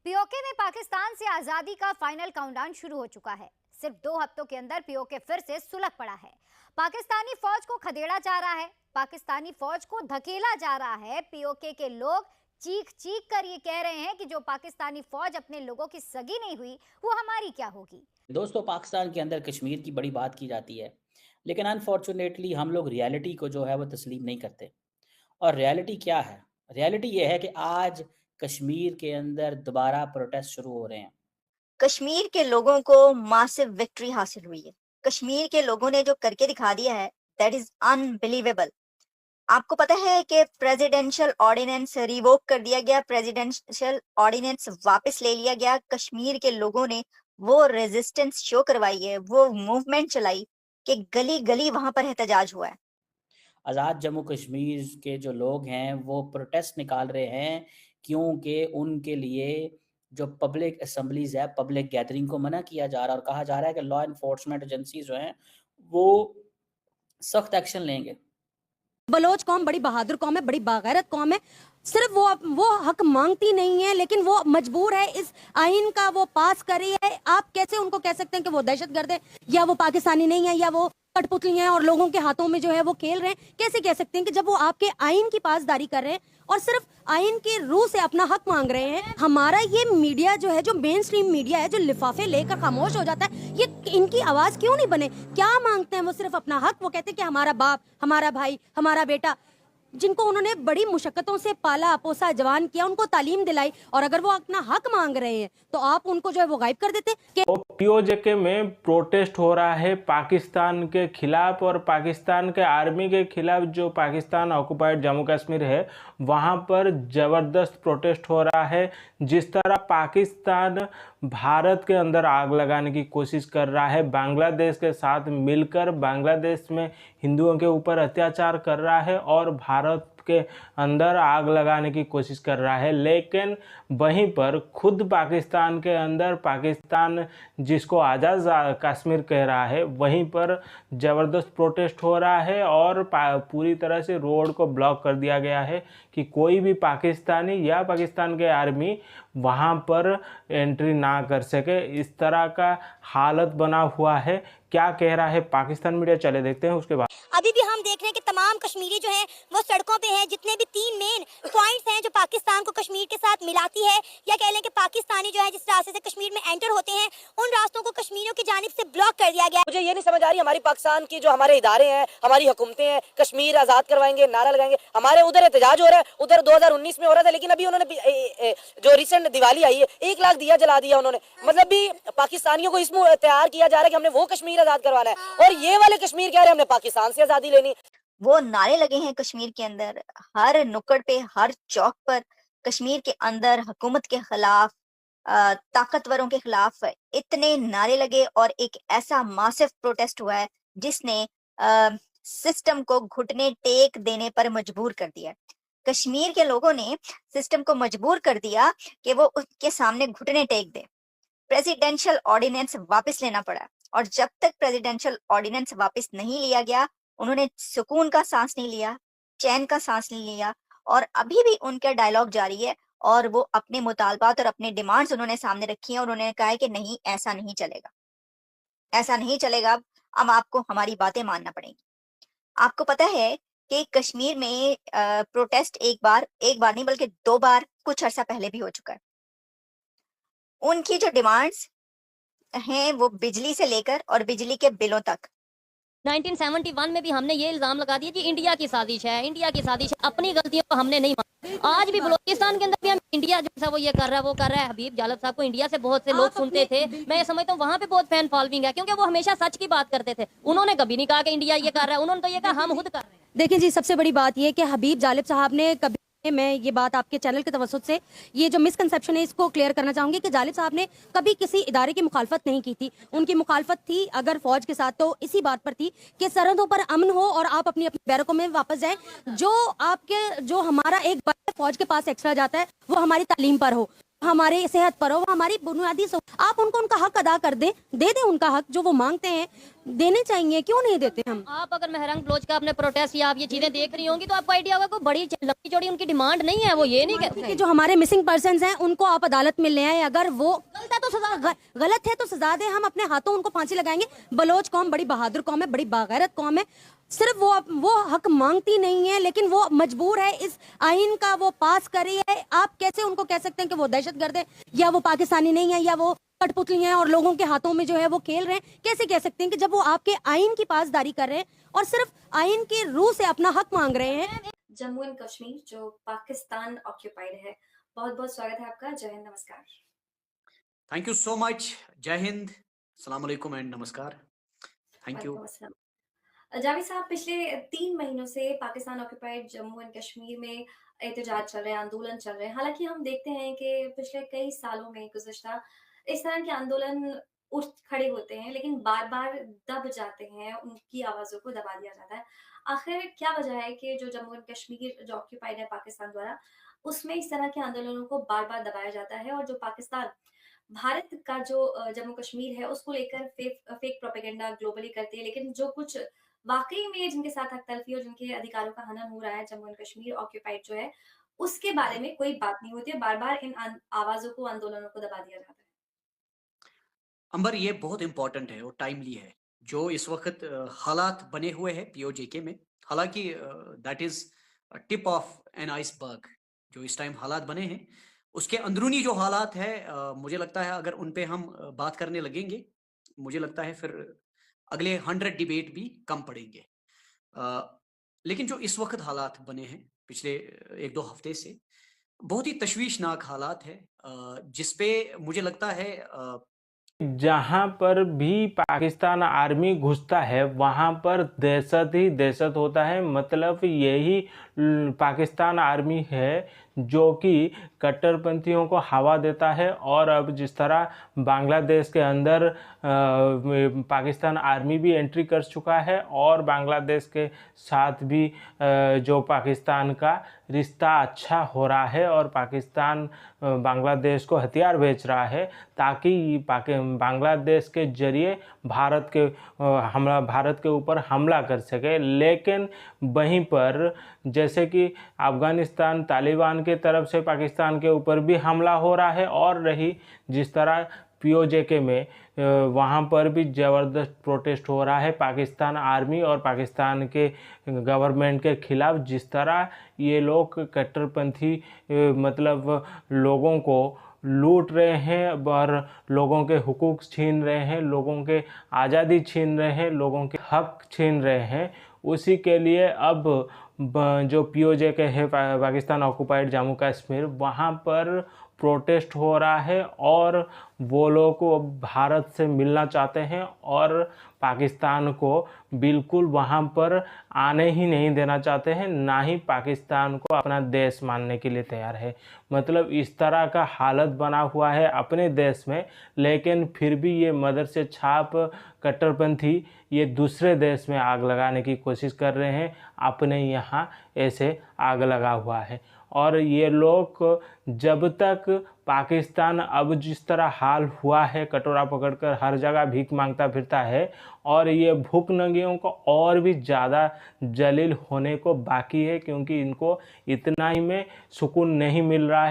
PoK में पाकिस्तान से आजादी का फाइनल काउंटडाउन शुरू हो चुका है। सिर्फ 2 हफ्तों के अंदर पीओके फिर से सुलग पड़ा है। पाकिस्तानी फौज को खदेड़ा जा रहा है, पाकिस्तानी फौज को धकेला जा रहा है। पीओके के लोग चीख चीख कर ये कह रहे हैं कि जो पाकिस्तानी फौज अपने लोगों की सगी नहीं हुई वो हमारी क्या होगी। दोस्तों, पाकिस्तान के अंदर कश्मीर की बड़ी बात की जाती है, लेकिन अनफॉर्चुनेटली हम लोग रियलिटी को जो है वो तस्लीम नहीं करते। और रियलिटी क्या है? रियलिटी ये है कि आज कश्मीर के अंदर दोबारा प्रोटेस्ट शुरू हो रहे हैं। कश्मीर के लोगों को मासिव विक्ट्री हासिल हुई है। कश्मीर के लोगों ने जो करके दिखा दिया है, दैट इज अनबिलीवेबल। आपको पता है कि प्रेसिडेंशियल ऑर्डिनेंस रिवोक कर दिया गया, प्रेसिडेंशियल ऑर्डिनेंस वापस ले लिया गया। कश्मीर के लोगों ने वो रेजिस्टेंस शो करवाई है, वो मूवमेंट चलाई कि गली गली वहां पर एहतजाज हुआ है। आज़ाद जम्मू कश्मीर के जो लोग हैं वो प्रोटेस्ट निकाल रहे हैं, क्योंकि उनके लिए जो पब्लिक असम्बलीज़ है, पब्लिक गैदरिंग को मना किया जा रहा है और कहा जा रहा है कि लॉ एनफोर्समेंट एजेंसी जो हैं वो सख्त एक्शन लेंगे। बलोच कौम बड़ी बहादुर कौम है, बड़ी बागैरत कौम है। सिर्फ वो हक मांगती नहीं है, लेकिन वो मजबूर है इस आइन का वो पास कर रही है। आप कैसे उनको कह सकते हैं कि वो दहशतगर्द है, या वो पाकिस्तानी नहीं है, या वो कठपुतली हैं और लोगों के हाथों में जो है वो खेल रहे हैं? कैसे कह सकते हैं कि जब वो आपके आइन की पासदारी कर रहे हैं और सिर्फ आइन के रूह से अपना हक मांग रहे हैं? हमारा ये मीडिया जो है, जो मेन स्ट्रीम मीडिया है, जो लिफाफे लेकर खामोश हो जाता है, ये इनकी आवाज क्यों नहीं बने? क्या मांगते हैं वो? सिर्फ अपना हक। वो कहते हैं कि हमारा बाप, हमारा भाई, हमारा बेटा, जिनको उन्होंने बड़ी मुशक्कतों से पाला पोसा जवान किया, उनको तालीम दिलाई, और अगर वो अपना हक मांग रहे हैं तो आप उनको जो है वो गायब कर देते कि पीओके में प्रोटेस्ट हो रहा है पाकिस्तान के खिलाफ और पाकिस्तान के आर्मी के खिलाफ। जो पाकिस्तान ऑक्युपाइड जम्मू कश्मीर है वहाँ पर ज़बरदस्त प्रोटेस्ट हो रहा है। जिस तरह पाकिस्तान भारत के अंदर आग लगाने की कोशिश कर रहा है, बांग्लादेश के साथ मिलकर बांग्लादेश में हिंदुओं के ऊपर अत्याचार कर रहा है और भारत के अंदर आग लगाने की कोशिश कर रहा है, लेकिन वहीं पर खुद पाकिस्तान के अंदर, पाकिस्तान जिसको आज़ाद कश्मीर कह रहा है, वहीं पर ज़बरदस्त प्रोटेस्ट हो रहा है और पूरी तरह से रोड को ब्लॉक कर दिया गया है कि कोई भी पाकिस्तानी या पाकिस्तान के आर्मी वहाँ पर एंट्री ना कर सके। इस तरह का हालत बना हुआ है। क्या कह रहा है पाकिस्तान मीडिया, चले देखते हैं उसके बाद। अभी भी हम देख रहे हैं कि तमाम कश्मीरी जो हैं वो सड़कों पे हैं। जितने भी 3 मेन पॉइंट्स हैं जो पाकिस्तान को कश्मीर के साथ मिलाती है, या कह लें कि पाकिस्तानी जो है जिस रास्ते से कश्मीर में एंटर होते हैं, उन रास्तों को कश्मीरियों की जानिब से ब्लॉक कर दिया गया। मुझे ये नहीं समझ आ रही, हमारी पाकिस्तान की जो हमारे इदारे हैं, हमारी हुकूमतें हैं, कश्मीर आजाद करवाएंगे, नारा लगाएंगे। हमारे उधर एहतजाज हो रहा है, उधर 2019 में हो रहा था, लेकिन अभी उन्होंने जो रिसेंट दिवाली आई है 1 लाख दिया जला दिया उन्होंने। मतलब भी पाकिस्तानियों को इसमें तैयार किया जा रहा है कि हमने वो कश्मीर आजाद करवाना है, और ये वाले कश्मीर कह रहे हैं हमने पाकिस्तान से आजादी लेनी। वो नारे लगे हैं कश्मीर के अंदर, हर नुक्कड़ पे, हर चौक पर कश्मीर के अंदर हुकूमत के खिलाफ, ताकतवरों के खिलाफ इतने नारे लगे और एक ऐसा मासिव प्रोटेस्ट हुआ है जिसने सिस्टम को घुटने टेक देने पर मजबूर कर दिया। कश्मीर के लोगों ने सिस्टम को मजबूर कर दिया कि वो उसके सामने घुटने टेक दे। प्रेसिडेंशियल ऑर्डिनेंस वापस लेना पड़ा, और जब तक प्रेसिडेंशियल ऑर्डिनेंस वापस नहीं लिया गया, उन्होंने सुकून का सांस नहीं लिया, चैन का सांस नहीं लिया, और अभी भी उनका डायलॉग जारी है। और वो अपने मुतालबात और अपने डिमांड्स उन्होंने सामने रखी हैं, और उन्होंने कहा है कि नहीं, ऐसा नहीं चलेगा, ऐसा नहीं चलेगा। अब आपको हमारी बातें मानना पड़ेंगी। आपको पता है कि कश्मीर में प्रोटेस्ट एक बार नहीं बल्कि 2 बार कुछ अर्सा पहले भी हो चुका है। उनकी जो डिमांड्स हैं वो बिजली से लेकर और बिजली के बिलों तक। 1971 में भी हमने ये इल्जाम लगा दिया कि इंडिया की साजिश है, इंडिया की साजिश है। अपनी गलतियों को हमने नहीं माना। आज भी बलूचिस्तान के अंदर भी हम इंडिया जैसा वो ये कर रहा है, वो कर रहा है। हबीब जालब साहब को इंडिया से बहुत से लोग सुनते थे। मैं समझता हूँ वहाँ पे बहुत फैन फॉलोइंग है, क्योंकि वो हमेशा सच की बात करते थे। उन्होंने कभी नहीं कहा कि इंडिया ये कर रहा है, उन्होंने तो ये कहा हम खुद कर रहे हैं। देखिए जी, सबसे बड़ी बात ये कि हबीब जालिब साहब ने कभी, मैं ये बात आपके चैनल के तवज्जुह से, ये जो मिसकंसेप्शन है इसको क्लियर करना चाहूंगी कि जालिब साहब ने कभी किसी इदारे की मुखालफत नहीं की थी। उनकी मुखालफत थी अगर फौज के साथ तो इसी बात पर थी कि सरहदों पर अमन हो और आप अपनी अपनी बैरकों में वापस जाएं। जो हमारा एक बड़ा फौज के पास एक्स्ट्रा जाता है वो हमारी तालीम पर हो। हमारे सेहत पर हो, वो हमारी बुनियादी आप उनको उनका हक अदा कर दें, दे दें उनका हक जो वो मांगते हैं, देने चाहिए, क्यों नहीं देते हम। आप अगर मेहरंग बलोच का अपने प्रोटेस्ट या आप ये चीजें देख रही होंगी तो आपको आइडिया होगा कोई बड़ी लंबी चौड़ी उनकी डिमांड नहीं है, वो ये नहीं कहते कि जो हमारे मिसिंग पर्सन हैं उनको आप अदालत में ले आए, अगर वो गलत है तो सजा, गलत है तो सजा दें, हम अपने हाथों उनको फांसी लगाएंगे। बलोच कौम बड़ी बहादुर कौम है, बड़ी बागैरत कौम है, सिर्फ वो हक मांगती नहीं है लेकिन वो मजबूर है, इस आइन का वो पास कर रही है। आप कैसे उनको कह सकते हैं कि वो दहशतगर्द है या वो पाकिस्तानी नहीं है या वो कठपुतली हैं और लोगों के हाथों में जो है वो खेल रहे हैं? कैसे कह सकते हैं कि जब वो आपके आइन की पासदारी कर रहे हैं और सिर्फ आइन के रूह से अपना हक मांग रहे हैं। जम्मू एंड कश्मीर जो पाकिस्तान ऑक्यूपाइड है, बहुत बहुत स्वागत है आपका। जय हिंद, नमस्कार। Thank you so much. जय हिंद, अस्सलाम वालेकुम एंड नमस्कार। Thank you. वालेकुम अस्सलाम। जावेद साहब, पिछले 3 महीनों से पाकिस्तान ऑक्यूपाइड जम्मू एंड कश्मीर में एहतजाज चल रहे हैं, आंदोलन चल रहे हैं। हालांकि हम देखते हैं कि पिछले कई सालों में गुज़िश्ता इस तरह के आंदोलन उठ खड़े होते हैं लेकिन बार बार दब जाते हैं, उनकी आवाज़ों को दबा दिया जाता है। आखिर क्या वजह है कि जो जम्मू एंड कश्मीर जो ऑक्यूपाइड है पाकिस्तान द्वारा, उसमें इस तरह के आंदोलनों को बार बार दबाया जाता है और जो पाकिस्तान भारत का जो जम्मू कश्मीर है उसको लेकर फेक प्रोपेगेंडा ग्लोबली करती है, लेकिन जो कुछ वाकई में जिनके साथ हकतलफी और जिनके अधिकारों का हनन हो रहा है, जम्मू एंड कश्मीर ऑक्यूपाइड जो है, उसके बारे में कोई बात नहीं होती है। बार बार इन आवाजों को, आंदोलनों को दबा दिया जाता है। अंबर, ये बहुत इंपॉर्टेंट है और टाइमली है जो इस वक्त हालात बने हुए हैं पीओजेके में। हालांकि that is tip of an iceberg. जो इस टाइम हालात बने हैं उसके अंदरूनी जो हालात है, मुझे लगता है अगर उन पे हम बात करने लगेंगे, मुझे लगता है फिर अगले 100 डिबेट भी कम पड़ेंगे। लेकिन जो इस वक्त हालात बने हैं पिछले 1-2 हफ्ते से, बहुत ही तशवीशनाक हालात है, जिसपे मुझे लगता है जहाँ पर भी पाकिस्तान आर्मी घुसता है वहाँ पर दहशत ही दहशत होता है। मतलब यही पाकिस्तान आर्मी है जो कि कट्टरपंथियों को हवा देता है। और अब जिस तरह बांग्लादेश के अंदर पाकिस्तान आर्मी भी एंट्री कर चुका है और बांग्लादेश के साथ भी जो पाकिस्तान का रिश्ता अच्छा हो रहा है और पाकिस्तान बांग्लादेश को हथियार बेच रहा है ताकि बांग्लादेश के जरिए भारत के ऊपर हमला कर सके। लेकिन वहीं पर जैसे कि अफ़गानिस्तान तालिबान के तरफ से पाकिस्तान के ऊपर भी हमला हो रहा है और रही जिस तरह पीओजेके में वहाँ पर भी ज़बरदस्त प्रोटेस्ट हो रहा है पाकिस्तान आर्मी और पाकिस्तान के गवर्नमेंट के ख़िलाफ़। जिस तरह ये लोग कट्टरपंथी मतलब लोगों को लूट रहे हैं और लोगों के हुकूक छीन रहे हैं, लोगों के आज़ादी छीन रहे हैं, लोगों के हक छीन रहे हैं, उसी के लिए अब जो पीओजेके है पाकिस्तान ऑक्युपाइड जम्मू कश्मीर, वहाँ पर प्रोटेस्ट हो रहा है और वो लोग को भारत से मिलना चाहते हैं और पाकिस्तान को बिल्कुल वहाँ पर आने ही नहीं देना चाहते हैं, ना ही पाकिस्तान को अपना देश मानने के लिए तैयार है। मतलब इस तरह का हालत बना हुआ है अपने देश में, लेकिन फिर भी ये मदर से छाप कट्टरपंथी ये दूसरे देश में आग लगाने की कोशिश कर रहे हैं, अपने यहाँ ऐसे आग लगा हुआ है। और ये लोग जब तक पाकिस्तान अब जिस तरह हाल हुआ है, कटोरा पकड़कर हर जगह भीख मांगता फिरता है और ये भूखनंगियों को और भी ज़्यादा जलील होने को बाकी है, क्योंकि इनको इतना ही में सुकून नहीं मिल रहा है।